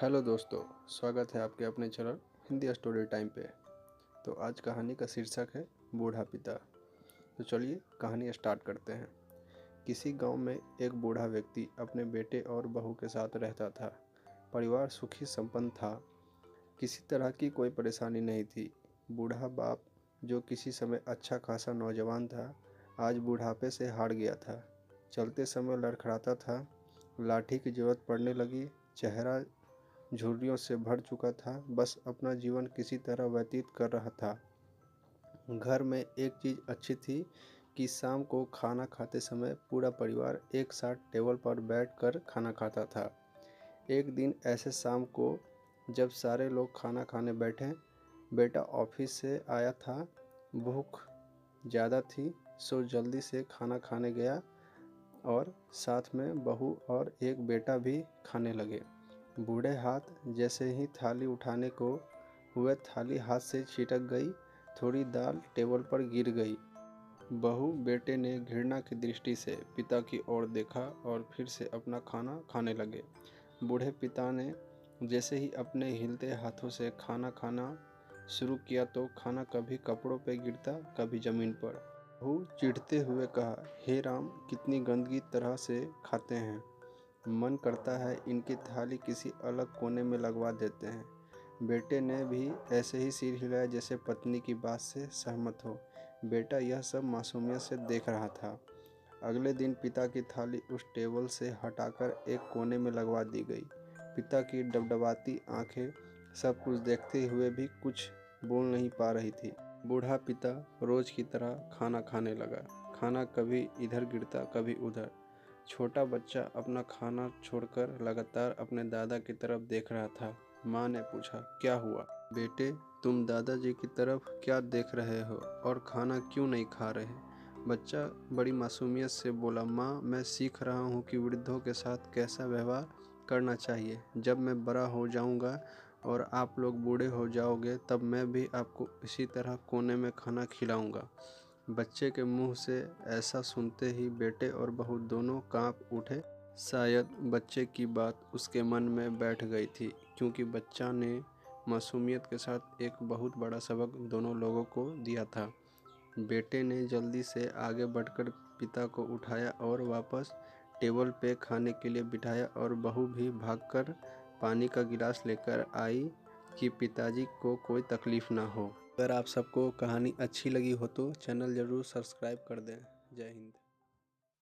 Hello दोस्तों, स्वागत है आपके अपने चैनल हिंदी स्टोरी टाइम पे। तो आज कहानी का शीर्षक है बूढ़ा पिता। तो चलिए कहानी स्टार्ट करते हैं। किसी गांव में एक बूढ़ा व्यक्ति अपने बेटे और बहू के साथ रहता था। परिवार सुखी संपन्न था, किसी तरह की कोई परेशानी नहीं थी। बूढ़ा बाप, जो किसी समय अच्छा खासा नौजवान था, आज बुढ़ापे से हार गया था। चलते समय लड़खड़ाता था, लाठी की जरूरत पड़ने लगी, चेहरा झुर्रियों से भर चुका था, बस अपना जीवन किसी तरह व्यतीत कर रहा था। घर में एक चीज़ अच्छी थी कि शाम को खाना खाते समय पूरा परिवार एक साथ टेबल पर बैठकर खाना खाता था। एक दिन ऐसे शाम को जब सारे लोग खाना खाने बैठे, बेटा ऑफिस से आया था। भूख ज़्यादा थी, सो जल्दी से खाना खाने गया और साथ में बहू और एक बेटा भी खाने लगे। बूढ़े हाथ जैसे ही थाली उठाने को हुए, थाली हाथ से छिटक गई, थोड़ी दाल टेबल पर गिर गई। बहू बेटे ने घृणा की दृष्टि से पिता की ओर देखा और फिर से अपना खाना खाने लगे। बूढ़े पिता ने जैसे ही अपने हिलते हाथों से खाना खाना शुरू किया तो खाना कभी कपड़ों पर गिरता, कभी जमीन पर। बहू चिढ़ते हुए कहा, हे राम, कितनी गंदगी तरह से खाते हैं। मन करता है इनकी थाली किसी अलग कोने में लगवा देते हैं। बेटे ने भी ऐसे ही सिर हिलाया जैसे पत्नी की बात से सहमत हो। बेटा यह सब मासूमियत से देख रहा था। अगले दिन पिता की थाली उस टेबल से हटाकर एक कोने में लगवा दी गई। पिता की डबडबाती आंखें सब कुछ देखते हुए भी कुछ बोल नहीं पा रही थी। बूढ़ा पिता रोज की तरह खाना खाने लगा। खाना कभी इधर गिरता, कभी उधर। छोटा बच्चा अपना खाना छोड़कर लगातार अपने दादा की तरफ देख रहा था। माँ ने पूछा, क्या हुआ बेटे, तुम दादाजी की तरफ क्या देख रहे हो और खाना क्यों नहीं खा रहे? बच्चा बड़ी मासूमियत से बोला, माँ, मैं सीख रहा हूँ कि वृद्धों के साथ कैसा व्यवहार करना चाहिए। जब मैं बड़ा हो जाऊँगा और आप लोग बूढ़े हो जाओगे, तब मैं भी आपको इसी तरह कोने में खाना खिलाऊँगा। बच्चे के मुंह से ऐसा सुनते ही बेटे और बहू दोनों कांप उठे। शायद बच्चे की बात उसके मन में बैठ गई थी, क्योंकि बच्चा ने मासूमियत के साथ एक बहुत बड़ा सबक दोनों लोगों को दिया था। बेटे ने जल्दी से आगे बढ़कर पिता को उठाया और वापस टेबल पे खाने के लिए बिठाया, और बहू भी भागकर पानी का गिलास लेकर आई कि पिताजी को कोई तकलीफ ना हो। अगर आप सबको कहानी अच्छी लगी हो तो चैनल ज़रूर सब्सक्राइब कर दें। जय हिंद।